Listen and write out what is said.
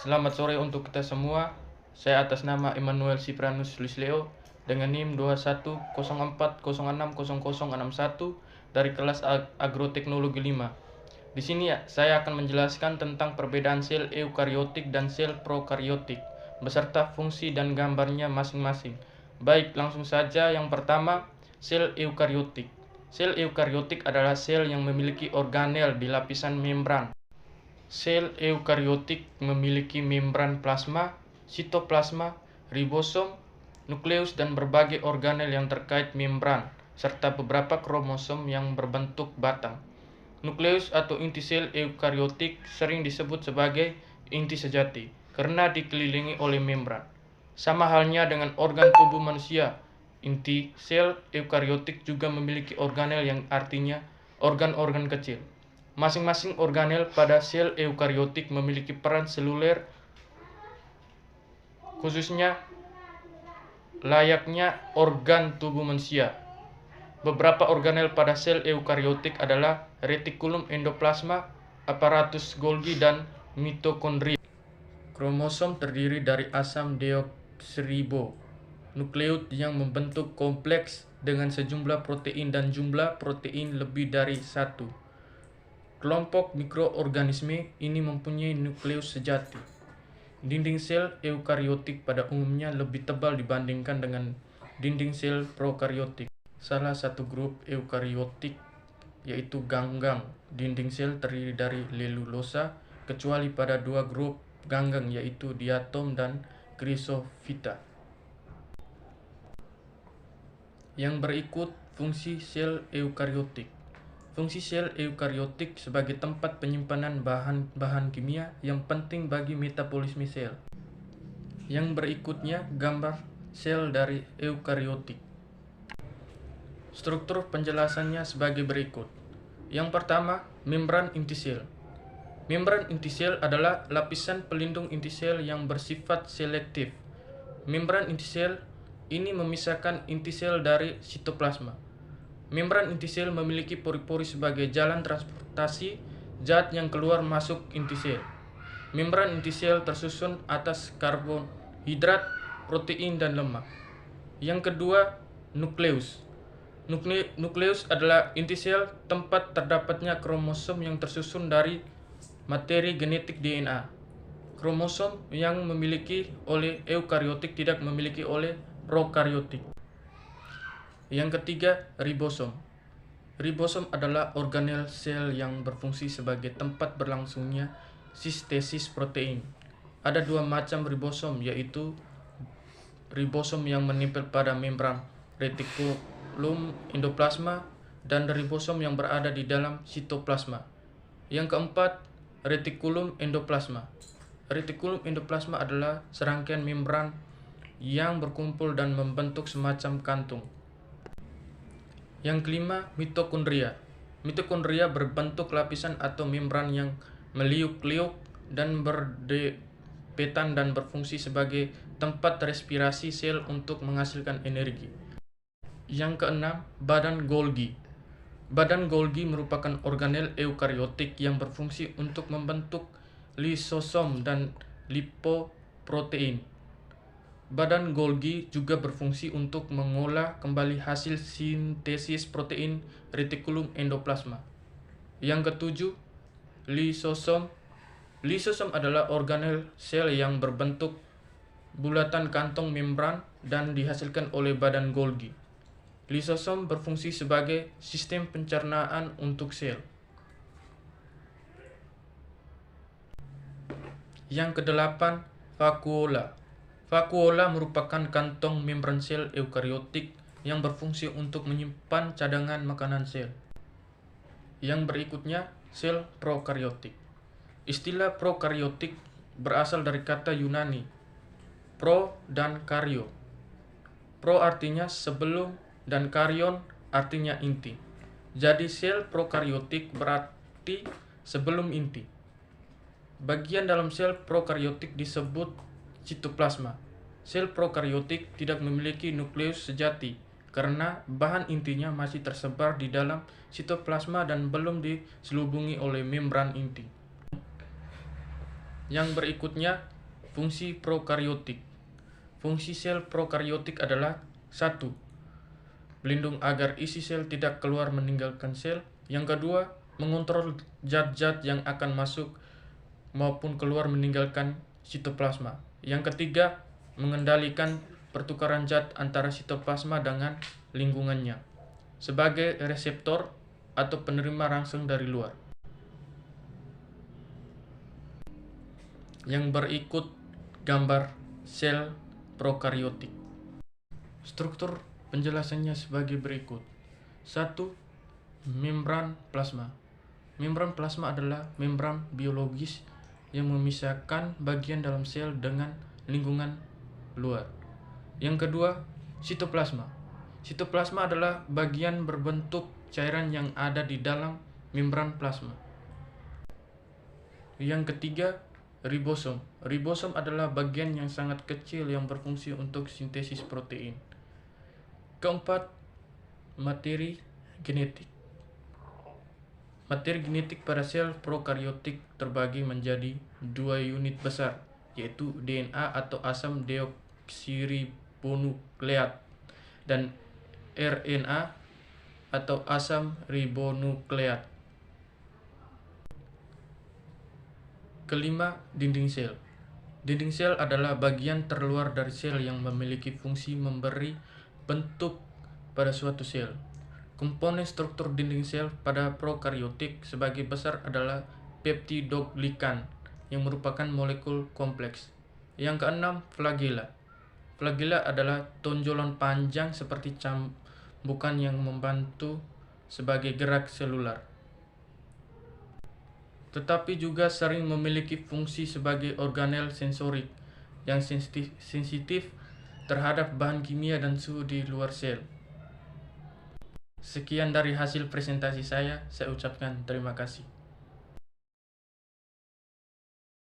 Selamat sore untuk kita semua. Saya atas nama Emmanuel Cyprianus Lisleo dengan NIM 2104060061 dari kelas Agroteknologi 5. Di sini saya akan menjelaskan tentang perbedaan sel eukariotik dan sel prokariotik beserta fungsi dan gambarnya masing-masing. Baik, langsung saja. Yang pertama, sel eukariotik. Sel eukariotik adalah sel yang memiliki organel di lapisan membran. Sel eukariotik memiliki membran plasma, sitoplasma, ribosom, nukleus, dan berbagai organel yang terkait membran, serta beberapa kromosom yang berbentuk batang. Nukleus atau inti sel eukariotik sering disebut sebagai inti sejati karena dikelilingi oleh membran. Sama halnya dengan organ tubuh manusia, inti sel eukariotik juga memiliki organel yang artinya organ-organ kecil. Masing-masing organel pada sel eukariotik memiliki peran seluler, khususnya layaknya organ tubuh manusia. Beberapa organel pada sel eukariotik adalah retikulum endoplasma, aparatus Golgi, dan mitokondria. Kromosom terdiri dari asam deoksiribonukleot yang membentuk kompleks dengan sejumlah protein dan jumlah protein lebih dari satu. Kelompok mikroorganisme ini mempunyai nukleus sejati. Dinding sel eukariotik pada umumnya lebih tebal dibandingkan dengan dinding sel prokariotik. Salah satu grup eukariotik yaitu ganggang dinding sel terdiri dari lelulosa, kecuali pada dua grup ganggang yaitu diatom dan chrysophyta. Yang berikut fungsi sel eukariotik. Fungsi sel eukariotik sebagai tempat penyimpanan bahan-bahan kimia yang penting bagi metabolisme sel. Yang berikutnya gambar sel dari eukariotik. Struktur penjelasannya sebagai berikut. Yang pertama, membran inti sel. Membran inti sel adalah lapisan pelindung inti sel yang bersifat selektif. Membran inti sel ini memisahkan inti sel dari sitoplasma. Membran inti sel memiliki pori-pori sebagai jalan transportasi zat yang keluar masuk inti sel. Membran inti sel tersusun atas karbohidrat, protein, dan lemak. Yang kedua, nukleus. Nukleus adalah inti sel tempat terdapatnya kromosom yang tersusun dari materi genetik DNA. Kromosom yang memiliki oleh eukariotik tidak memiliki oleh prokariotik. Yang ketiga, ribosom. Ribosom adalah organel sel yang berfungsi sebagai tempat berlangsungnya sintesis protein. Ada dua macam ribosom, yaitu ribosom yang menempel pada membran retikulum endoplasma dan ribosom yang berada di dalam sitoplasma. Yang keempat, retikulum endoplasma. Retikulum endoplasma adalah serangkaian membran yang berkumpul dan membentuk semacam kantung. Yang kelima, mitokondria. Mitokondria berbentuk lapisan atau membran yang meliuk-liuk dan berdepetan dan berfungsi sebagai tempat respirasi sel untuk menghasilkan energi. Yang keenam, badan Golgi. Badan Golgi merupakan organel eukariotik yang berfungsi untuk membentuk lisosom dan lipoprotein. Badan Golgi juga berfungsi untuk mengolah kembali hasil sintesis protein retikulum endoplasma. Yang ketujuh, lisosom. Lisosom adalah organel sel yang berbentuk bulatan kantong membran dan dihasilkan oleh badan Golgi. Lisosom berfungsi sebagai sistem pencernaan untuk sel. Yang kedelapan, vakuola. Vakuola merupakan kantong membran sel eukariotik yang berfungsi untuk menyimpan cadangan makanan sel. Yang berikutnya, sel prokariotik. Istilah prokariotik berasal dari kata Yunani pro dan karyo. Pro artinya sebelum dan karyon artinya inti. Jadi sel prokariotik berarti sebelum inti. Bagian dalam sel prokariotik disebut sitoplasma. Sel prokariotik tidak memiliki nukleus sejati karena bahan intinya masih tersebar di dalam sitoplasma dan belum diselubungi oleh membran inti. Yang berikutnya, Fungsi prokariotik. Fungsi sel prokariotik adalah 1. Pelindung agar isi sel tidak keluar meninggalkan sel. Yang kedua, mengontrol zat-zat yang akan masuk maupun keluar meninggalkan sitoplasma. Yang ketiga, mengendalikan pertukaran zat antara sitoplasma dengan lingkungannya sebagai reseptor atau penerima rangsang dari luar. Yang berikut gambar sel prokariotik. Struktur penjelasannya sebagai berikut. 1. Membran plasma. Membran plasma adalah membran biologis yang memisahkan bagian dalam sel dengan lingkungan luar. Yang kedua, sitoplasma. Sitoplasma adalah bagian berbentuk cairan yang ada di dalam membran plasma. Yang ketiga, ribosom. Ribosom adalah bagian yang sangat kecil yang berfungsi untuk sintesis protein. Keempat, materi genetik. Materi genetik pada sel prokariotik terbagi menjadi 2 unit besar, yaitu DNA atau asam deoksiribonukleat dan RNA atau asam ribonukleat. Kelima, dinding sel. Dinding sel adalah bagian terluar dari sel yang memiliki fungsi memberi bentuk pada suatu sel. Komponen struktur dinding sel pada prokariotik sebagai besar adalah peptidoglikan yang merupakan molekul kompleks. Yang keenam, flagela. Flagela adalah tonjolan panjang seperti cambukan yang membantu sebagai gerak selular, tetapi juga sering memiliki fungsi sebagai organel sensorik yang sensitif terhadap bahan kimia dan suhu di luar sel. Sekian dari hasil presentasi saya ucapkan terima kasih.